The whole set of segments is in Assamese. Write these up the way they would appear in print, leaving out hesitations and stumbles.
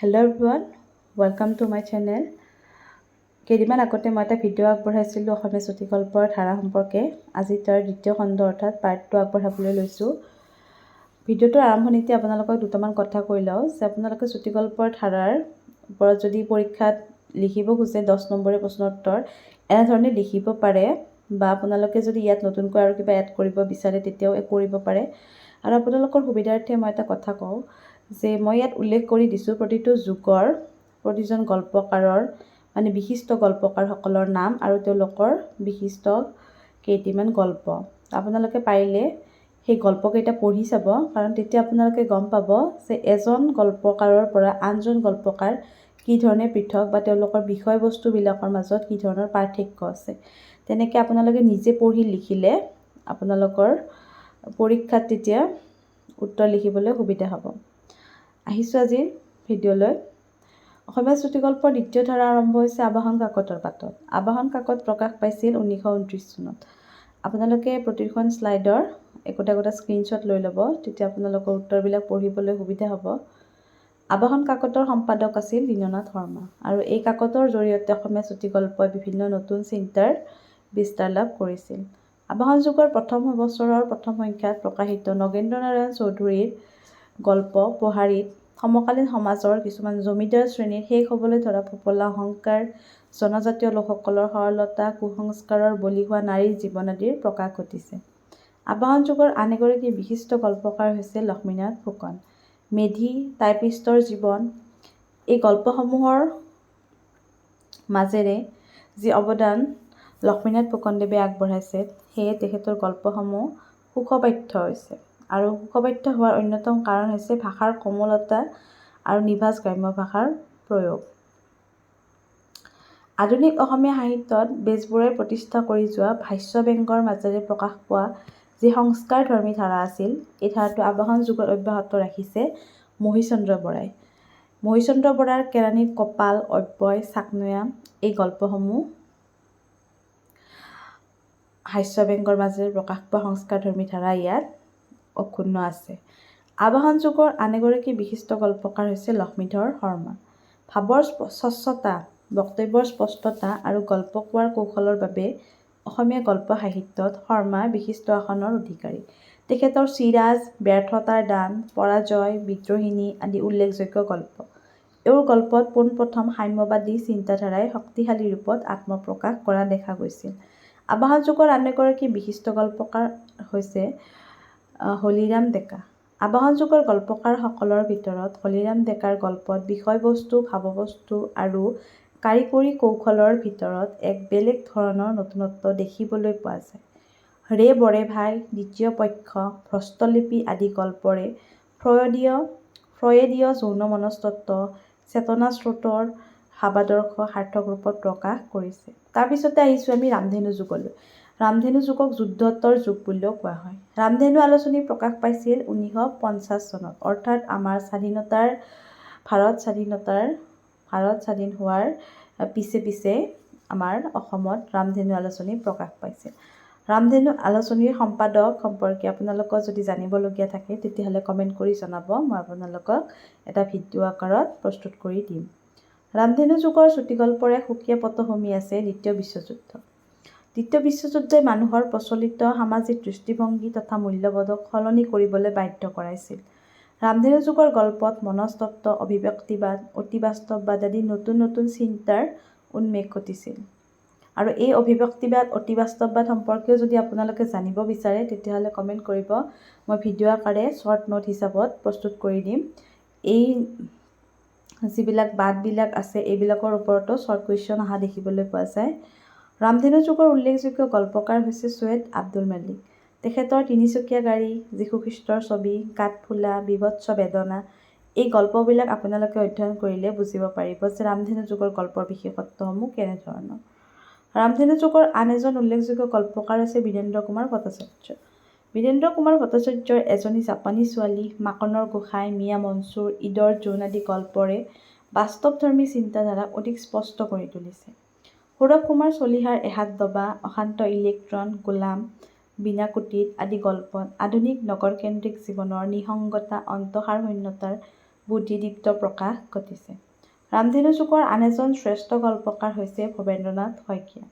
Hello everyone, welcome to my channel. কেইদিনমান আগতে মই এটা ভিডিঅ' আগবঢ়াইছিলোঁ অসমীয়া চুটিগল্পৰ ধাৰা সম্পৰ্কে। আজি তাৰ দ্বিতীয় খণ্ড অৰ্থাৎ পাৰ্ট 2 আগবঢ়াবলৈ লৈছোঁ। ভিডিঅ'টোৰ আৰম্ভণিতে আপোনালোকক দুটামান কথা কৈ লওঁ যে আপোনালোকে চুটিগল্পৰ ধাৰাৰ ওপৰত যদি পৰীক্ষাত লিখিব খোজে 10 নম্বৰৰ প্ৰশ্ন উত্তৰ এনেধৰণে লিখিব পাৰে, বা আপোনালোকে যদি ইয়াত নতুনকৈ আৰু কিবা এড কৰিব বিচাৰে তেতিয়াও কৰিব পাৰে। আৰু আপোনালোকৰ সুবিধাৰ্থে মই এটা কথা কওঁ যে মই ইয়াত উল্লেখ কৰি দিছোঁ প্ৰতিটো যুগৰ প্ৰতিজন গল্পকাৰৰ মানে বিশিষ্ট গল্পকাৰসকলৰ নাম আৰু তেওঁলোকৰ বিশিষ্ট কেইটিমান গল্প। আপোনালোকে পাৰিলে সেই গল্পকেইটা পঢ়ি চাব, কাৰণ তেতিয়া আপোনালোকে গম পাব যে এজন গল্পকাৰৰ পৰা আনজন গল্পকাৰ কি ধৰণে পৃথক বা তেওঁলোকৰ বিষয়বস্তুবিলাকৰ মাজত কি ধৰণৰ পাৰ্থক্য আছে। তেনেকৈ আপোনালোকে নিজে পঢ়ি লিখিলে আপোনালোকৰ পৰীক্ষাত তেতিয়া উত্তৰ লিখিবলৈ সুবিধা হ'ব। আহিছোঁ আজিৰ ভিডিঅ'লৈ। অসমীয়া চুটিগল্পৰ দ্বিতীয় ধাৰা আৰম্ভ হৈছে আবাহন কাকতৰ পাতত। আবাহন কাকত প্ৰকাশ পাইছিল 1929 চনত। আপোনালোকে প্ৰতিখন শ্লাইডৰ একোটা স্ক্ৰীনশ্বট লৈ ল'ব, তেতিয়া আপোনালোকৰ উত্তৰবিলাক পঢ়িবলৈ সুবিধা হ'ব। আবাহন কাকতৰ সম্পাদক আছিল দীননাথ শৰ্মা, আৰু এই কাকতৰ জৰিয়তে অসমীয়া চুটিগল্পই বিভিন্ন নতুন চিন্তাৰ বিস্তাৰ লাভ কৰিছিল। আবাহন যুগৰ প্ৰথম বছৰৰ প্ৰথম সংখ্যাত প্ৰকাশিত নগেন্দ্ৰ নাৰায়ণ চৌধুৰীৰ গল্প পহাৰীত সমকালীন সমাজৰ কিছুমান জমিদাৰ শ্ৰেণীৰ শেষ হ'বলৈ ধৰা ফোপোলা অহংকাৰ, জনজাতীয় লোকসকলৰ সৰলতা, কুসংস্কাৰৰ বলি হোৱা নাৰীৰ জীৱন আদিৰ প্ৰকাশ ঘটিছে। আবাহন যুগৰ আন এগৰাকী বিশিষ্ট গল্পকাৰ হৈছে লক্ষ্মীনাথ ফুকন। মেধি, টাইপিষ্টৰ জীৱন, এই গল্পসমূহৰ মাজেৰে যি অৱদান লক্ষ্মীনাথ ফুকনদেৱে আগবঢ়াইছে, সেয়ে তেখেতৰ গল্পসমূহ সুখপাঠ্য হৈছে। আৰু সুখপাঠ্য হোৱাৰ অন্যতম কাৰণ হৈছে ভাষাৰ কোমলতা আৰু নিভাঁজ গ্ৰাম্য ভাষাৰ প্ৰয়োগ। আধুনিক অসমীয়া সাহিত্যত বেজবৰুৱাই প্ৰতিষ্ঠা কৰি যোৱা ভাষ্য ব্যংগৰ মাজেৰে প্ৰকাশ পোৱা যি সংস্কাৰধৰ্মী ধাৰা আছিল, এই ধাৰাটো আবাহন যুগত অব্যাহত ৰাখিছে মহীচন্দ্ৰ বৰাই। মহীচন্দ্ৰ বৰাৰ কেৰাণীৰ কপাল, অব্যয়, চাকনৈয়া এই গল্পসমূহ হাস্য ব্যংগৰ মাজেৰে প্ৰকাশ পোৱা সংস্কাৰধৰ্মী ধাৰা ইয়াত অক্ষুণ্ণ আছে। আবাহন যুগৰ আন এগৰাকী বিশিষ্ট গল্পকাৰ হৈছে লক্ষ্মীধৰ শৰ্মা। ভাৱৰ স্বচ্ছতা, বক্তব্যৰ স্পষ্টতা আৰু গল্প কোৱাৰ কৌশলৰ বাবে অসমীয়া গল্প সাহিত্যত শৰ্মা বিশিষ্ট আসনৰ অধিকাৰী। তেখেতৰ চিৰাজ, ব্যৰ্থতাৰ দান, পৰাজয়, বিদ্ৰোহিনী আদি উল্লেখযোগ্য গল্প। এওঁৰ গল্পত পোনপ্ৰথম সাম্যবাদী চিন্তাধাৰাই শক্তিশালী ৰূপত আত্মপ্ৰকাশ কৰা দেখা গৈছিল। আবাহন যুগৰ আন এগৰাকী বিশিষ্ট গল্পকাৰ হৈছে হলিৰাম ডেকা। আবাহন যুগৰ গল্পকাৰসকলৰ ভিতৰত হলিৰাম ডেকাৰ গল্পত বিষয়বস্তু, ভাৱবস্তু আৰু কাৰিকৰী কৌশলৰ ভিতৰত এক বেলেগ ধৰণৰ নতুনত্ব দেখিবলৈ পোৱা যায়। ৰে বৰে ভাই, দ্বিতীয় পক্ষ, ভ্ৰষ্টলিপি আদি গল্পৰে ফ্ৰয়েডীয় যৌন মনস্তত্ব, চেতনা স্ৰোতৰ ভাৱাদৰ্শ সাৰ্থক ৰূপত প্ৰকাশ কৰিছে। তাৰপিছতে আহিছোঁ আমি ৰামধেনু যুগলৈ। ৰামধেনু যুগক যুদ্ধোত্তৰ যুগ বুলিও কোৱা হয়। ৰামধেনু আলোচনী প্ৰকাশ পাইছিল 1950 চনত, অৰ্থাৎ আমাৰ ভাৰত স্বাধীন হোৱাৰ পিছে আমাৰ অসমত ৰামধেনু আলোচনী প্ৰকাশ পাইছিল। ৰামধেনু আলোচনীৰ সম্পাদক সম্পৰ্কে আপোনালোকৰ যদি জানিবলগীয়া থাকে তেতিয়াহ'লে কমেণ্ট কৰি জনাব, মই আপোনালোকক এটা ভিডিঅ' আকাৰত প্ৰস্তুত কৰি দিম। ৰামধেনু যুগৰ চুটিগল্পৰ এক সুকীয়া পটভূমি আছে দ্বিতীয় বিশ্বযুদ্ধ। দ্বিতীয় বিশ্বযুদ্ধই মানুহৰ প্ৰচলিত সামাজিক দৃষ্টিভংগী তথা মূল্যবোধক সলনি কৰিবলৈ বাধ্য কৰাইছিল। ৰামধেনু যুগৰ গল্পত মনস্তত্ব, অভিব্যক্তিবাদ, অতিবাস্তৱবাদ আদি নতুন চিন্তাৰ উন্মেষ ঘটিছিল। আৰু এই অভিব্যক্তিবাদ, অতিবাস্তৱবাদ সম্পৰ্কেও যদি আপোনালোকে জানিব বিচাৰে তেতিয়াহ'লে কমেণ্ট কৰিব, মই ভিডিঅ' আকাৰে শ্বৰ্ট নোট হিচাপত প্ৰস্তুত কৰি দিম। এই যিবিলাক বাদবিলাক আছে এইবিলাকৰ ওপৰতো শ্বৰ্ট কুৱেশ্যন অহা দেখিবলৈ পোৱা যায়। ৰামধেনু যুগৰ উল্লেখযোগ্য গল্পকাৰ হৈছে চৈয়দ আব্দুল মালিক। তেখেতৰ তিনিচকীয়া গাড়ী, যীশুখ্ৰীষ্টৰ ছবি, কাঠফুলা, বিভৎস বেদনা এই গল্পবিলাক আপোনালোকে অধ্যয়ন কৰিলে বুজিব পাৰিব যে ৰামধেনু যুগৰ গল্পৰ বিশেষত্বসমূহ কেনেধৰণৰ। ৰামধেনু যুগৰ আন এজন উল্লেখযোগ্য গল্পকাৰ হৈছে বীৰেন্দ্ৰ কুমাৰ ভট্টাচাৰ্য। বীৰেন্দ্ৰ কুমাৰ ভট্টাচাৰ্যৰ এজনী জাপানী ছোৱালী, মাকনৰ গোসাঁই, মিয়া মনচুৰ, ঈদৰ জোন আদি গল্পৰে বাস্তৱধৰ্মী চিন্তাধাৰাক অধিক স্পষ্ট কৰি তুলিছে। সৌৰভ কুমাৰ চলিহাৰ এহাত ডবা, অশান্ত ইলেক্ট্ৰন, গোলাম, বীণাকুটিত আদি গল্পত আধুনিক নগৰকেন্দ্ৰিক জীৱনৰ নিসংগতা, অন্তঃসাৰশূন্যতাৰ বুদ্ধিদীপ্ত প্ৰকাশ ঘটিছে। ৰামধেনু যুগৰ আন এজন শ্ৰেষ্ঠ গল্পকাৰ হৈছে ভৱেন্দ্ৰনাথ শইকীয়া।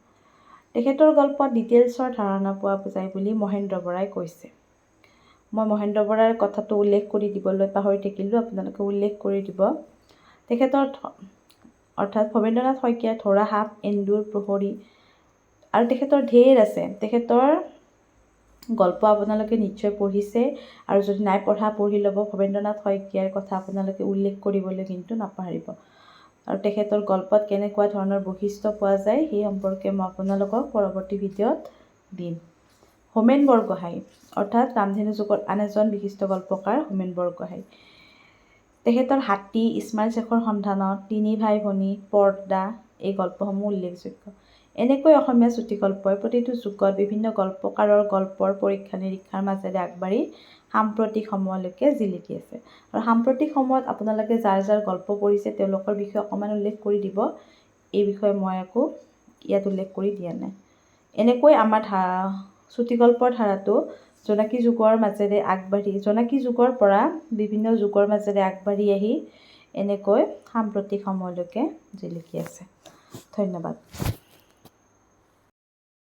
তেখেতৰ গল্পত ডিটেইলছৰ ধাৰণা পোৱা যায় বুলি মহেন্দ্ৰ বৰাই কৈছে। মই মহেন্দ্ৰ বৰাৰ কথাটো উল্লেখ কৰি দিবলৈ পাহৰি থাকিলোঁ, আপোনালোকে উল্লেখ কৰি দিব। তেখেতৰ অৰ্থাৎ ভৱেন্দ্ৰনাথ শইকীয়াৰ ধৰা সাপ, এন্দুৰ, প্ৰহৰী আৰু তেখেতৰ ঢেৰ আছে। তেখেতৰ গল্প আপোনালোকে নিশ্চয় পঢ়িছে আৰু যদি নাই পঢ়া পঢ়ি ল'ব। ভৱেন্দ্ৰনাথ শইকীয়াৰ কথা আপোনালোকে উল্লেখ কৰিবলৈ কিন্তু নাপাহৰিব। আৰু তেখেতৰ গল্পত কেনেকুৱা ধৰণৰ বৈশিষ্ট্য পোৱা যায় সেই সম্পৰ্কে মই আপোনালোকক পৰৱৰ্তী ভিডিঅ'ত দিম। হোমেন বৰগোহাঁই অৰ্থাৎ ৰামধেনু যুগৰ আন এজন বিশিষ্ট গল্পকাৰ হোমেন বৰগোহাঁই। তেখেতৰ হাতী, ইছমাইল শেখৰ সন্ধানত, তিনি ভাই ভনী, পৰ্দা এই গল্পসমূহ উল্লেখযোগ্য। এনেকৈ অসমীয়া চুটিগল্পই প্ৰতিটো যুগত বিভিন্ন গল্পকাৰৰ গল্পৰ পৰীক্ষা নিৰীক্ষাৰ মাজেৰে আগবাঢ়ি সাম্প্ৰতিক সময়লৈকে জিলিকি আছে। আৰু সাম্প্ৰতিক সময়ত আপোনালোকে যাৰ যাৰ গল্প পঢ়িছে তেওঁলোকৰ বিষয়ে অকণমান উল্লেখ কৰি দিব। এই বিষয়ে মই একো ইয়াত উল্লেখ কৰি দিয়া নাই। এনেকৈ আমাৰ চুটিগল্পৰ ধাৰাটো জোনাকী যুগৰ পৰা বিভিন্ন যুগৰ মাজেৰে আগবাঢ়ি আহি এনেকৈ সাম্প্ৰতিক সময়লৈকে জিলিকি আছে। ধন্যবাদ।